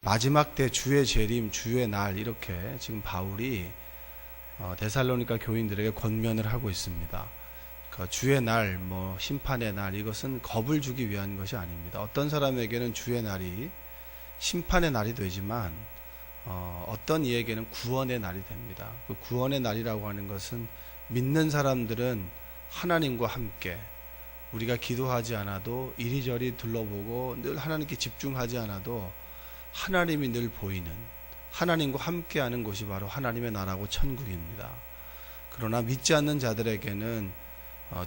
마지막 때 주의 재림, 주의 날, 이렇게 지금 바울이 데살로니가 교인들에게 권면을 하고 있습니다. 그러니까 주의 날, 심판의 날, 이것은 겁을 주기 위한 것이 아닙니다. 어떤 사람에게는 주의 날이 심판의 날이 되지만 어떤 이에게는 구원의 날이 됩니다. 그 구원의 날이라고 하는 것은 믿는 사람들은 하나님과 함께, 우리가 기도하지 않아도 이리저리 둘러보고 늘 하나님께 집중하지 않아도 하나님이 늘 보이는, 하나님과 함께하는 곳이 바로 하나님의 나라고 천국입니다. 그러나 믿지 않는 자들에게는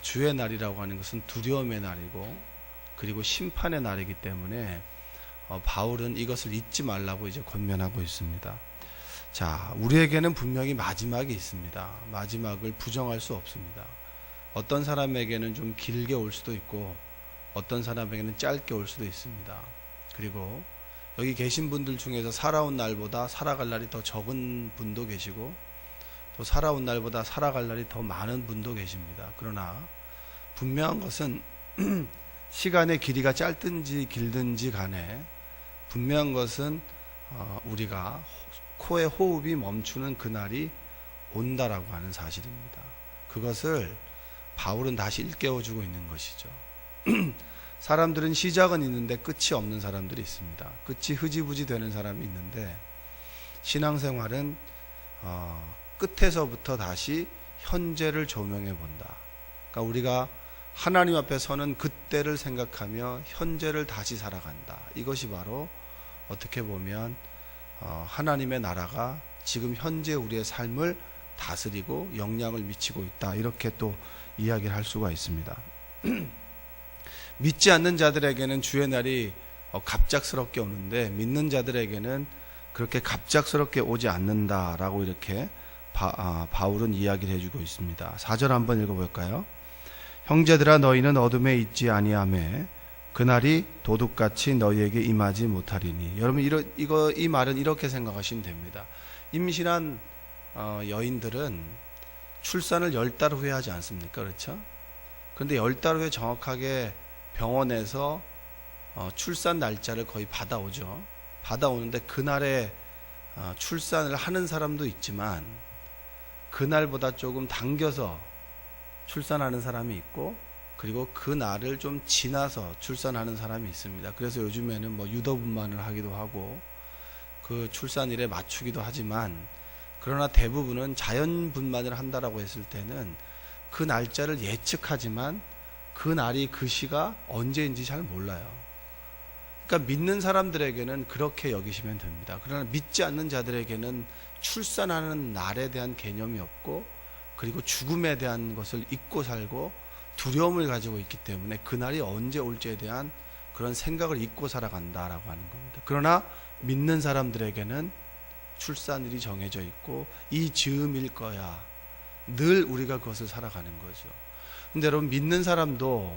주의 날이라고 하는 것은 두려움의 날이고, 그리고 심판의 날이기 때문에 바울은 이것을 잊지 말라고 이제 권면하고 있습니다. 자, 우리에게는 분명히 마지막이 있습니다. 마지막을 부정할 수 없습니다. 어떤 사람에게는 좀 길게 올 수도 있고 어떤 사람에게는 짧게 올 수도 있습니다. 그리고 여기 계신 분들 중에서 살아온 날보다 살아갈 날이 더 적은 분도 계시고, 또 살아온 날보다 살아갈 날이 더 많은 분도 계십니다. 그러나 분명한 것은 시간의 길이가 짧든지 길든지 간에 분명한 것은 우리가 코의 호흡이 멈추는 그날이 온다라고 하는 사실입니다. 그것을 바울은 다시 일깨워주고 있는 것이죠. 사람들은 시작은 있는데 끝이 없는 사람들이 있습니다. 끝이 흐지부지 되는 사람이 있는데, 신앙생활은 끝에서부터 다시 현재를 조명해 본다. 그러니까 우리가 하나님 앞에 서는 그때를 생각하며 현재를 다시 살아간다. 이것이 바로 어떻게 보면 하나님의 나라가 지금 현재 우리의 삶을 다스리고 영향을 미치고 있다, 이렇게 또 이야기를 할 수가 있습니다. 믿지 않는 자들에게는 주의 날이 갑작스럽게 오는데, 믿는 자들에게는 그렇게 갑작스럽게 오지 않는다라고 이렇게 바울은 이야기를 해주고 있습니다. 4절 한번 읽어볼까요? 형제들아, 너희는 어둠에 있지 아니하매 그날이 도둑같이 너희에게 임하지 못하리니. 여러분, 이 말은 이렇게 생각하시면 됩니다. 임신한 여인들은 출산을 10달 후에 하지 않습니까? 그렇죠? 그런데 10달 후에 정확하게 병원에서 출산 날짜를 거의 받아오죠. 받아오는데 그날에 출산을 하는 사람도 있지만 그날보다 조금 당겨서 출산하는 사람이 있고, 그리고 그 날을 좀 지나서 출산하는 사람이 있습니다. 그래서 요즘에는 유더분만을 하기도 하고 그 출산일에 맞추기도 하지만, 그러나 대부분은 자연분만을 한다라고 했을 때는 그 날짜를 예측하지만 그 날이, 그 시가 언제인지 잘 몰라요. 그러니까 믿는 사람들에게는 그렇게 여기시면 됩니다. 그러나 믿지 않는 자들에게는 출산하는 날에 대한 개념이 없고, 그리고 죽음에 대한 것을 잊고 살고 두려움을 가지고 있기 때문에 그날이 언제 올지에 대한 그런 생각을 잊고 살아간다라고 하는 겁니다. 그러나 믿는 사람들에게는 출산일이 정해져 있고 이 즈음일 거야, 늘 우리가 그것을 살아가는 거죠. 근데 여러분, 믿는 사람도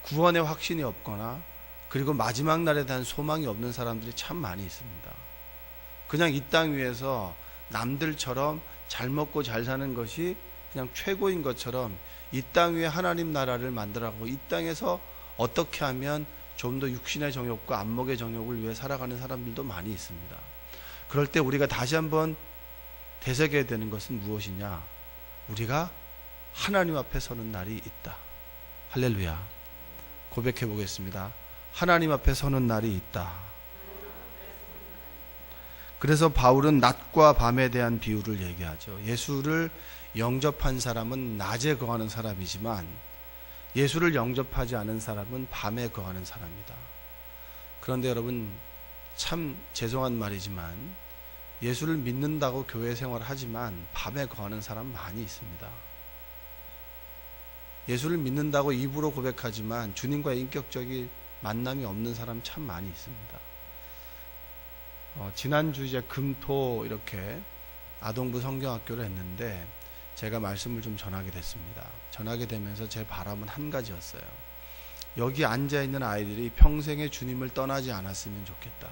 구원의 확신이 없거나, 그리고 마지막 날에 대한 소망이 없는 사람들이 참 많이 있습니다. 그냥 이 땅 위에서 남들처럼 잘 먹고 잘 사는 것이 그냥 최고인 것처럼 이 땅 위에 하나님 나라를 만들어가고 이 땅에서 어떻게 하면 좀 더 육신의 정욕과 안목의 정욕을 위해 살아가는 사람들도 많이 있습니다. 그럴 때 우리가 다시 한번 되새겨야 되는 것은 무엇이냐? 우리가 하나님 앞에 서는 날이 있다. 할렐루야. 고백해 보겠습니다. 하나님 앞에 서는 날이 있다. 그래서 바울은 낮과 밤에 대한 비유를 얘기하죠. 예수를 영접한 사람은 낮에 거하는 사람이지만 예수를 영접하지 않은 사람은 밤에 거하는 사람이다. 그런데 여러분, 참 죄송한 말이지만 예수를 믿는다고 교회 생활을 하지만 밤에 거하는 사람 많이 있습니다. 예수를 믿는다고 입으로 고백하지만 주님과의 인격적인 만남이 없는 사람 참 많이 있습니다. 지난주 이제 금토 이렇게 아동부 성경학교를 했는데 제가 말씀을 좀 전하게 됐습니다. 전하게 되면서 제 바람은 한 가지였어요. 여기 앉아있는 아이들이 평생에 주님을 떠나지 않았으면 좋겠다.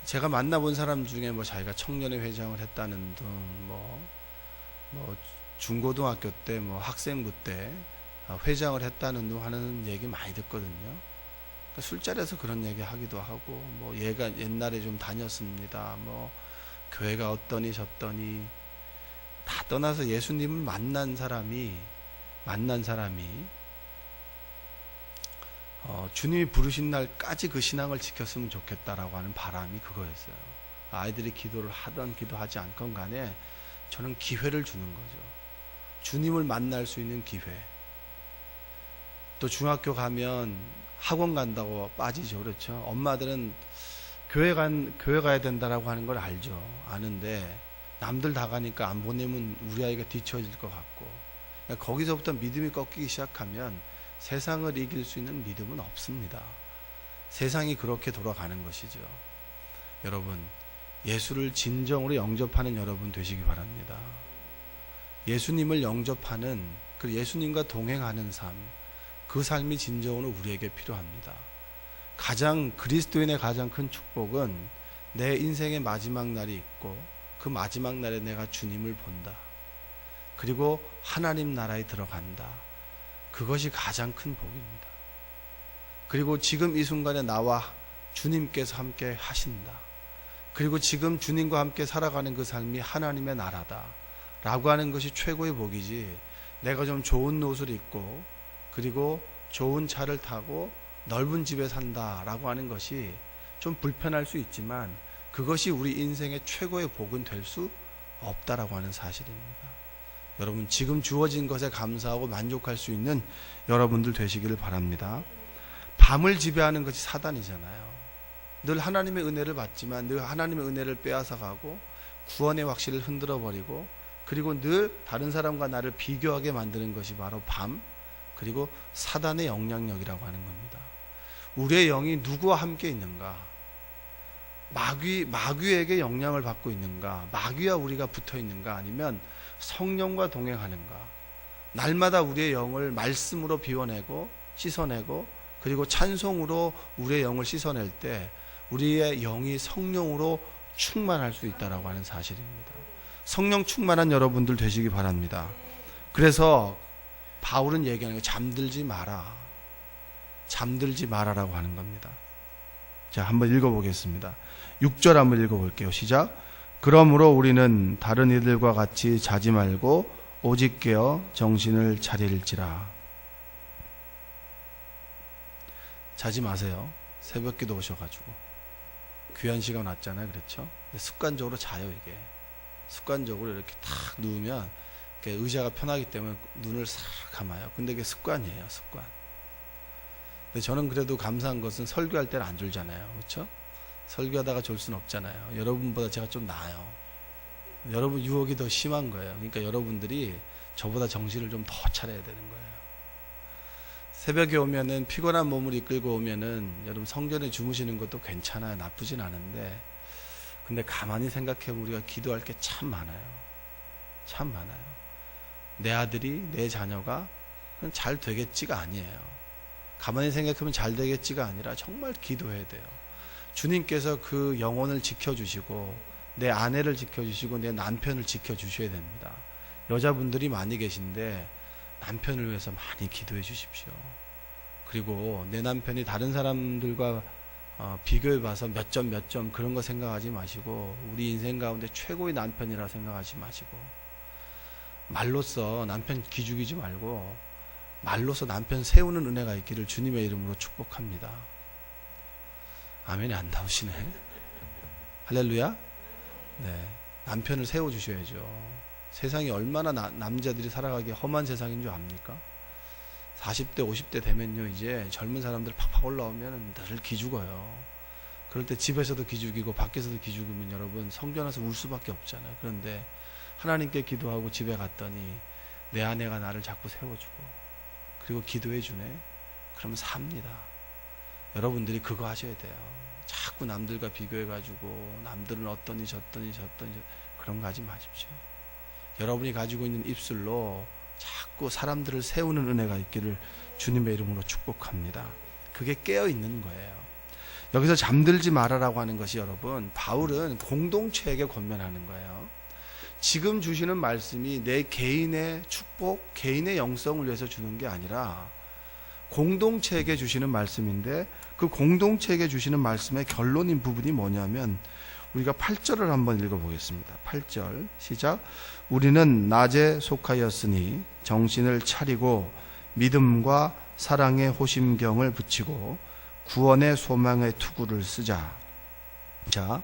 제가 만나본 사람 중에 자기가 청년회 회장을 했다는 등 중고등학교 때 학생부 때 회장을 했다는 등 하는 얘기 많이 듣거든요. 술자리에서 그런 얘기 하기도 하고, 뭐 얘가 옛날에 좀 다녔습니다. 뭐 교회가 어떠니 저떠니 다 떠나서 예수님을 만난 사람이 주님이 부르신 날까지 그 신앙을 지켰으면 좋겠다라고 하는 바람이 그거였어요. 아이들이 기도를 하던 기도하지 않건 간에 저는 기회를 주는 거죠. 주님을 만날 수 있는 기회. 또 중학교 가면 학원 간다고 빠지죠. 그렇죠. 엄마들은 교회 가야 된다라고 하는 걸 알죠. 아는데 남들 다 가니까 안 보내면 우리 아이가 뒤처질 것 같고, 그러니까 거기서부터 믿음이 꺾이기 시작하면 세상을 이길 수 있는 믿음은 없습니다. 세상이 그렇게 돌아가는 것이죠. 여러분, 예수를 진정으로 영접하는 여러분 되시기 바랍니다. 예수님을 영접하는, 그 예수님과 동행하는 삶, 그 삶이 진정으로 우리에게 필요합니다. 그리스도인의 가장 큰 축복은 내 인생의 마지막 날이 있고 그 마지막 날에 내가 주님을 본다. 그리고 하나님 나라에 들어간다. 그것이 가장 큰 복입니다. 그리고 지금 이 순간에 나와 주님께서 함께 하신다. 그리고 지금 주님과 함께 살아가는 그 삶이 하나님의 나라다 라고 하는 것이 최고의 복이지, 내가 좀 좋은 옷을 입고 그리고 좋은 차를 타고 넓은 집에 산다 라고 하는 것이 좀 불편할 수 있지만 그것이 우리 인생의 최고의 복은 될 수 없다라고 하는 사실입니다. 여러분, 지금 주어진 것에 감사하고 만족할 수 있는 여러분들 되시기를 바랍니다. 밤을 지배하는 것이 사단이잖아요. 늘 하나님의 은혜를 받지만 늘 하나님의 은혜를 빼앗아가고 구원의 확신을 흔들어버리고, 그리고 늘 다른 사람과 나를 비교하게 만드는 것이 바로 밤, 그리고 사단의 영향력이라고 하는 겁니다. 우리의 영이 누구와 함께 있는가? 마귀에게 영향을 받고 있는가? 마귀와 우리가 붙어 있는가? 아니면 성령과 동행하는가? 날마다 우리의 영을 말씀으로 비워내고 씻어내고, 그리고 찬송으로 우리의 영을 씻어낼 때 우리의 영이 성령으로 충만할 수 있다라고 하는 사실입니다. 성령 충만한 여러분들 되시기 바랍니다. 그래서 바울은 얘기하는 거, 잠들지 마라라고 하는 겁니다. 자, 한번 읽어보겠습니다. 6절 한번 읽어볼게요. 시작. 그러므로 우리는 다른 이들과 같이 자지 말고 오직 깨어 정신을 차릴지라. 자지 마세요. 새벽기도 오셔가지고 귀한 시간 왔잖아요. 그렇죠? 근데 습관적으로 자요. 이게 습관적으로 이렇게 탁 누우면 의자가 편하기 때문에 눈을 싹 감아요. 근데 이게 습관이에요. 습관. 근데 저는 그래도 감사한 것은 설교할 때는 안 졸잖아요. 그렇죠? 설교하다가 졸 수는 없잖아요. 여러분보다 제가 좀 나아요. 여러분 유혹이 더 심한 거예요. 그러니까 여러분들이 저보다 정신을 좀 더 차려야 되는 거예요. 새벽에 오면은 피곤한 몸을 이끌고 오면은 여러분 성전에 주무시는 것도 괜찮아요. 나쁘진 않은데, 근데 가만히 생각해보면 우리가 기도할 게 참 많아요. 참 많아요. 내 아들이, 내 자녀가 잘 되겠지가 아니에요. 가만히 생각하면 잘 되겠지가 아니라 정말 기도해야 돼요. 주님께서 그 영혼을 지켜주시고 내 아내를 지켜주시고 내 남편을 지켜주셔야 됩니다. 여자분들이 많이 계신데 남편을 위해서 많이 기도해 주십시오. 그리고 내 남편이 다른 사람들과 비교해 봐서 몇 점 그런 거 생각하지 마시고 우리 인생 가운데 최고의 남편이라 생각하지 마시고, 말로써 남편 기죽이지 말고 말로써 남편 세우는 은혜가 있기를 주님의 이름으로 축복합니다. 아멘이 안 나오시네. 할렐루야. 네, 남편을 세워주셔야죠. 세상이 얼마나 남자들이 살아가기 험한 세상인 줄 압니까? 40대 50대 되면요, 이제 젊은 사람들 팍팍 올라오면 늘 기죽어요. 그럴 때 집에서도 기죽이고 밖에서도 기죽으면 여러분 성전 와서 울 수밖에 없잖아요. 그런데 하나님께 기도하고 집에 갔더니 내 아내가 나를 자꾸 세워주고 그리고 기도해 주네. 그러면 삽니다. 여러분들이 그거 하셔야 돼요. 자꾸 남들과 비교해가지고 남들은 어떠니 저떠니 그런 거 하지 마십시오. 여러분이 가지고 있는 입술로 자꾸 사람들을 세우는 은혜가 있기를 주님의 이름으로 축복합니다. 그게 깨어있는 거예요. 여기서 잠들지 말아라고 하는 것이 여러분, 바울은 공동체에게 권면하는 거예요. 지금 주시는 말씀이 내 개인의 축복, 개인의 영성을 위해서 주는 게 아니라 공동체에게 주시는 말씀인데, 그 공동체에게 주시는 말씀의 결론인 부분이 뭐냐면 우리가 8절을 한번 읽어보겠습니다. 8절 시작. 우리는 낮에 속하였으니 정신을 차리고 믿음과 사랑의 호심경을 붙이고 구원의 소망의 투구를 쓰자. 자,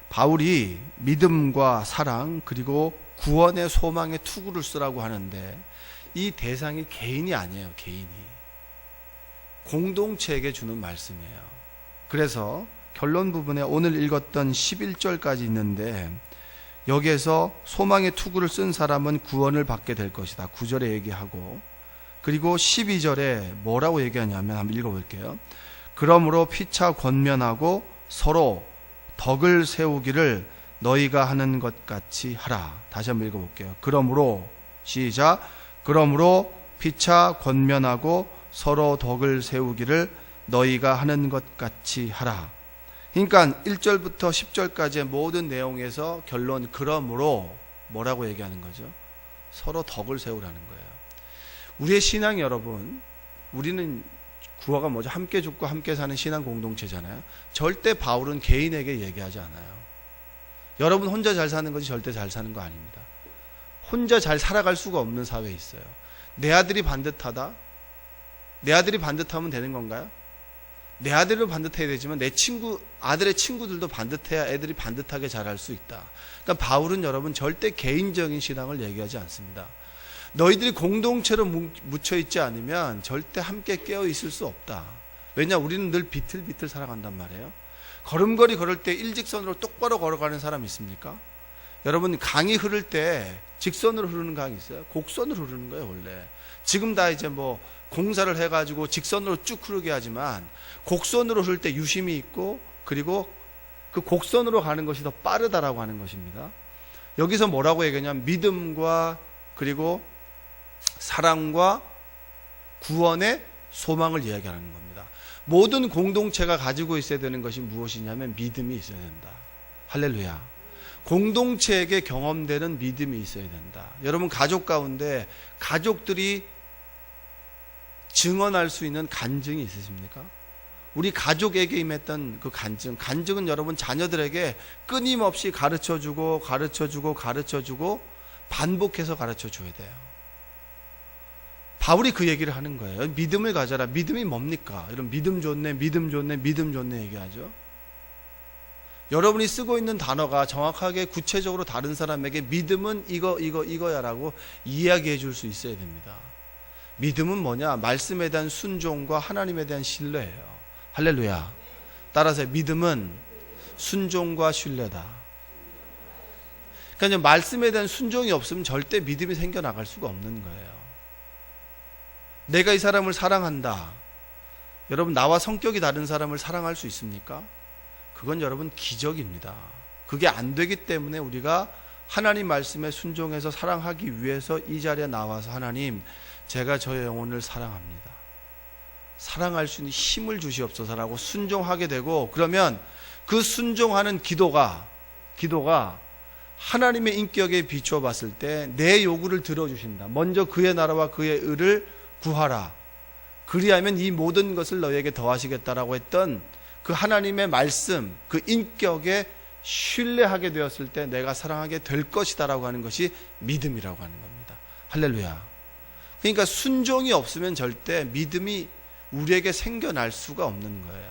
바울이 믿음과 사랑 그리고 구원의 소망의 투구를 쓰라고 하는데, 이 대상이 개인이 아니에요. 개인이 공동체에게 주는 말씀이에요. 그래서 결론 부분에 오늘 읽었던 11절까지 있는데, 여기에서 소망의 투구를 쓴 사람은 구원을 받게 될 것이다 9절에 얘기하고, 그리고 12절에 뭐라고 얘기하냐면 한번 읽어볼게요. 그러므로 피차 권면하고 서로 덕을 세우기를 너희가 하는 것 같이 하라. 다시 한번 읽어볼게요. 그러므로 시작. 그러므로 피차 권면하고 서로 덕을 세우기를 너희가 하는 것 같이 하라. 그러니까 1절부터 10절까지의 모든 내용에서 결론, 그러므로 뭐라고 얘기하는 거죠? 서로 덕을 세우라는 거예요. 우리의 신앙, 여러분, 우리는 구호가 뭐죠? 함께 죽고 함께 사는 신앙 공동체잖아요. 절대 바울은 개인에게 얘기하지 않아요. 여러분 혼자 잘 사는 것이 절대 잘 사는 거 아닙니다. 혼자 잘 살아갈 수가 없는 사회에 있어요. 내 아들이 반듯하다? 내 아들이 반듯하면 되는 건가요? 내 아들도 반듯해야 되지만 내 아들의 친구들도 반듯해야 애들이 반듯하게 자랄 수 있다. 그러니까 바울은 여러분 절대 개인적인 신앙을 얘기하지 않습니다. 너희들이 공동체로 묻혀있지 않으면 절대 함께 깨어 있을 수 없다. 왜냐, 우리는 늘 비틀비틀 살아간단 말이에요. 걸음걸이 걸을 때 일직선으로 똑바로 걸어가는 사람 있습니까? 여러분, 강이 흐를 때 직선으로 흐르는 강이 있어요? 곡선으로 흐르는 거예요. 원래 지금 다 이제 뭐 공사를 해가지고 직선으로 쭉 흐르게 하지만, 곡선으로 흐를 때 유심히 있고, 그리고 그 곡선으로 가는 것이 더 빠르다라고 하는 것입니다. 여기서 뭐라고 얘기하냐면 믿음과 그리고 사랑과 구원의 소망을 이야기하는 겁니다. 모든 공동체가 가지고 있어야 되는 것이 무엇이냐면 믿음이 있어야 된다. 할렐루야. 공동체에게 경험되는 믿음이 있어야 된다. 여러분, 가족 가운데 가족들이 증언할 수 있는 간증이 있으십니까? 우리 가족에게 임했던 그 간증은 여러분 자녀들에게 끊임없이 가르쳐주고 반복해서 가르쳐줘야 돼요. 바울이 그 얘기를 하는 거예요. 믿음을 가져라. 믿음이 뭡니까? 이런 믿음 좋네 얘기하죠. 여러분이 쓰고 있는 단어가 정확하게 구체적으로 다른 사람에게 믿음은 이거야라고 이야기해 줄 수 있어야 됩니다. 믿음은 뭐냐? 말씀에 대한 순종과 하나님에 대한 신뢰예요. 할렐루야. 따라서 믿음은 순종과 신뢰다. 그러니까 말씀에 대한 순종이 없으면 절대 믿음이 생겨나갈 수가 없는 거예요. 내가 이 사람을 사랑한다. 여러분, 나와 성격이 다른 사람을 사랑할 수 있습니까? 그건 여러분 기적입니다. 그게 안 되기 때문에 우리가 하나님 말씀에 순종해서 사랑하기 위해서 이 자리에 나와서, 하나님, 제가 저의 영혼을 사랑합니다. 사랑할 수 있는 힘을 주시옵소서라고 순종하게 되고, 그러면 그 순종하는 기도가 하나님의 인격에 비추어 봤을 때 내 요구를 들어주신다. 먼저 그의 나라와 그의 의를 구하라. 그리하면 이 모든 것을 너희에게 더하시겠다라고 했던 그 하나님의 말씀, 그 인격에 신뢰하게 되었을 때 내가 사랑하게 될 것이다라고 하는 것이 믿음이라고 하는 겁니다. 할렐루야. 그러니까 순종이 없으면 절대 믿음이 우리에게 생겨날 수가 없는 거예요.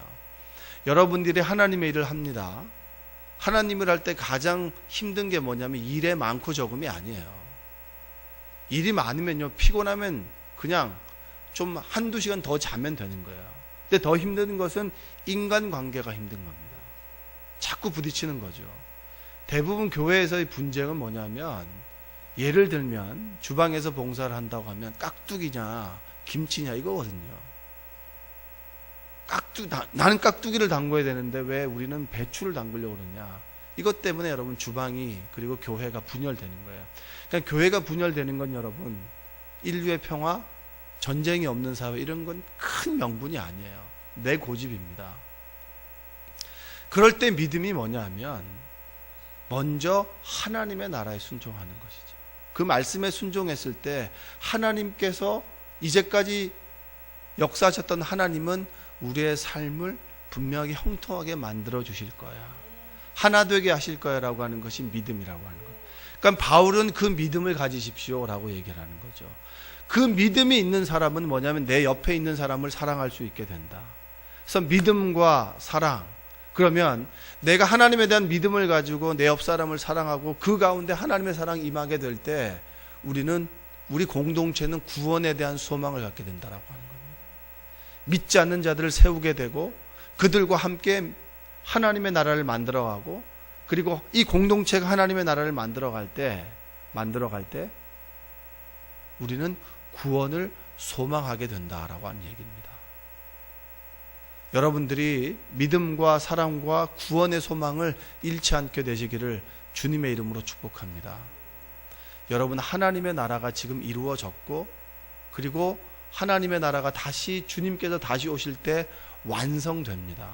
여러분들이 하나님의 일을 합니다. 하나님을 할 때 가장 힘든 게 뭐냐면 일에 많고 적음이 아니에요. 일이 많으면요, 피곤하면 그냥 좀 한두 시간 더 자면 되는 거예요. 근데 더 힘든 것은 인간관계가 힘든 겁니다. 자꾸 부딪히는 거죠. 대부분 교회에서의 분쟁은 뭐냐면, 예를 들면 주방에서 봉사를 한다고 하면 깍두기냐 김치냐 이거거든요. 나는 깍두기를 담궈야 되는데 왜 우리는 배추를 담그려고 그러냐. 이것 때문에 여러분 주방이, 그리고 교회가 분열되는 거예요. 그러니까 교회가 분열되는 건 여러분 인류의 평화, 전쟁이 없는 사회, 이런 건 큰 명분이 아니에요. 내 고집입니다. 그럴 때 믿음이 뭐냐 하면 먼저 하나님의 나라에 순종하는 것이죠. 그 말씀에 순종했을 때 하나님께서 이제까지 역사하셨던 하나님은 우리의 삶을 분명히 형통하게 만들어 주실 거야. 하나 되게 하실 거야 라고 하는 것이 믿음이라고 하는 거예요. 그러니까 바울은 그 믿음을 가지십시오 라고 얘기를 하는 거죠. 그 믿음이 있는 사람은 뭐냐면 내 옆에 있는 사람을 사랑할 수 있게 된다. 그래서 믿음과 사랑, 그러면 내가 하나님에 대한 믿음을 가지고 내 옆 사람을 사랑하고 그 가운데 하나님의 사랑이 임하게 될 때 우리 공동체는 구원에 대한 소망을 갖게 된다라고 하는 겁니다. 믿지 않는 자들을 세우게 되고 그들과 함께 하나님의 나라를 만들어가고, 그리고 이 공동체가 하나님의 나라를 만들어갈 때 우리는 구원을 소망하게 된다라고 하는 얘기입니다. 여러분들이 믿음과 사랑과 구원의 소망을 잃지 않게 되시기를 주님의 이름으로 축복합니다. 여러분, 하나님의 나라가 지금 이루어졌고, 그리고 하나님의 나라가 주님께서 다시 오실 때 완성됩니다.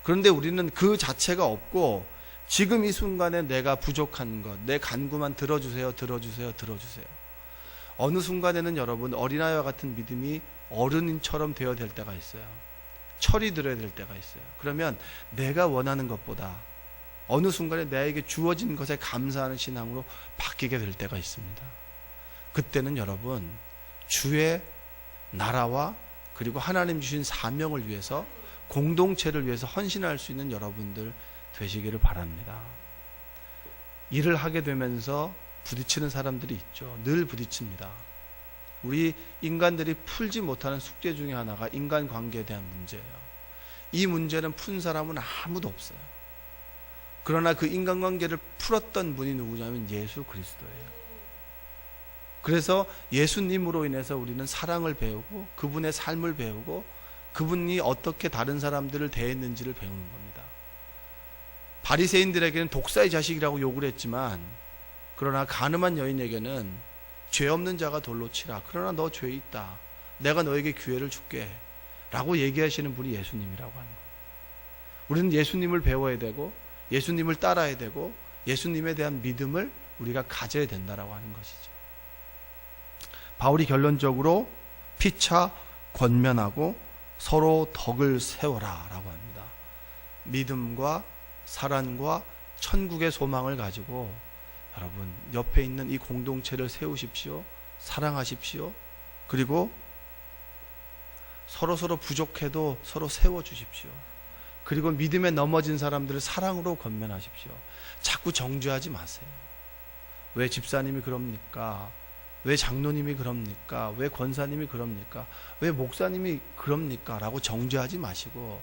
그런데 우리는 그 자체가 없고 지금 이 순간에 내가 부족한 것, 내 간구만 들어주세요. 어느 순간에는 여러분, 어린아이와 같은 믿음이 어른처럼 되어야 될 때가 있어요. 철이 들어야 될 때가 있어요. 그러면 내가 원하는 것보다 어느 순간에 나에게 주어진 것에 감사하는 신앙으로 바뀌게 될 때가 있습니다. 그때는 여러분, 주의 나라와 그리고 하나님 주신 사명을 위해서, 공동체를 위해서 헌신할 수 있는 여러분들 되시기를 바랍니다. 일을 하게 되면서 부딪히는 사람들이 있죠. 늘 부딪힙니다. 우리 인간들이 풀지 못하는 숙제 중에 하나가 인간관계에 대한 문제예요. 이 문제는 푼 사람은 아무도 없어요. 그러나 그 인간관계를 풀었던 분이 누구냐면 예수 그리스도예요. 그래서 예수님으로 인해서 우리는 사랑을 배우고 그분의 삶을 배우고 그분이 어떻게 다른 사람들을 대했는지를 배우는 겁니다. 바리새인들에게는 독사의 자식이라고 욕을 했지만, 그러나 가늠한 여인에게는 죄 없는 자가 돌로 치라. 그러나 너 죄 있다. 내가 너에게 기회를 줄게. 라고 얘기하시는 분이 예수님이라고 하는 겁니다. 우리는 예수님을 배워야 되고 예수님을 따라야 되고 예수님에 대한 믿음을 우리가 가져야 된다라고 하는 것이죠. 바울이 결론적으로 피차 권면하고 서로 덕을 세워라 라고 합니다. 믿음과 사랑과 천국의 소망을 가지고 여러분, 옆에 있는 이 공동체를 세우십시오. 사랑하십시오. 그리고 서로 부족해도 서로 세워주십시오. 그리고 믿음에 넘어진 사람들을 사랑으로 권면하십시오. 자꾸 정죄하지 마세요. 왜 집사님이 그럽니까? 왜 장로님이 그럽니까? 왜 권사님이 그럽니까? 왜 목사님이 그럽니까? 라고 정죄하지 마시고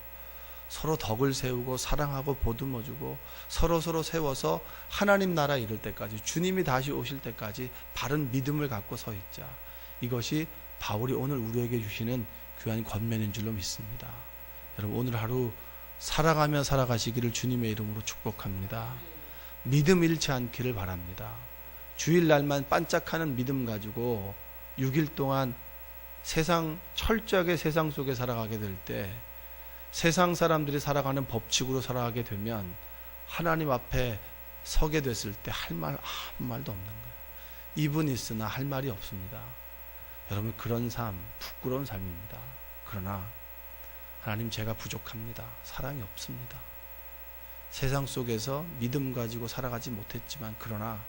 서로 덕을 세우고 사랑하고 보듬어주고 서로 세워서 하나님 나라 이룰 때까지, 주님이 다시 오실 때까지 바른 믿음을 갖고 서 있자. 이것이 바울이 오늘 우리에게 주시는 귀한 권면인 줄로 믿습니다. 여러분, 오늘 하루 사랑하며 살아가시기를 주님의 이름으로 축복합니다. 믿음 잃지 않기를 바랍니다. 주일날만 반짝하는 믿음 가지고 6일 동안 철저하게 세상 속에 살아가게 될 때, 세상 사람들이 살아가는 법칙으로 살아가게 되면 하나님 앞에 서게 됐을 때 할 말 아무 말도 없는 거예요. 입은 있으나 할 말이 없습니다. 여러분, 그런 삶 부끄러운 삶입니다. 그러나 하나님, 제가 부족합니다. 사랑이 없습니다. 세상 속에서 믿음 가지고 살아가지 못했지만, 그러나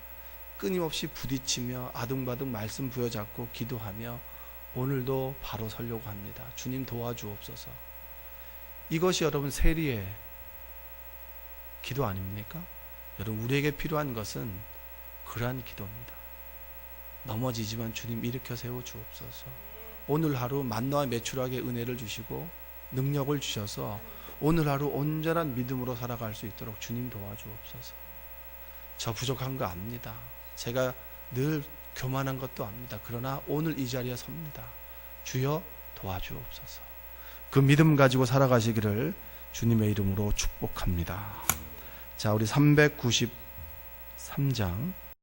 끊임없이 부딪히며 아둥바둥 말씀 부여잡고 기도하며 오늘도 바로 서려고 합니다. 주님 도와주옵소서. 이것이 여러분 세리의 기도 아닙니까? 여러분, 우리에게 필요한 것은 그러한 기도입니다. 넘어지지만 주님 일으켜 세워 주옵소서. 오늘 하루 만나와 매출하게 은혜를 주시고 능력을 주셔서 오늘 하루 온전한 믿음으로 살아갈 수 있도록 주님 도와주옵소서. 저 부족한 거 압니다. 제가 늘 교만한 것도 압니다. 그러나 오늘 이 자리에 섭니다. 주여 도와주옵소서. 그 믿음 가지고 살아가시기를 주님의 이름으로 축복합니다. 자, 우리 393장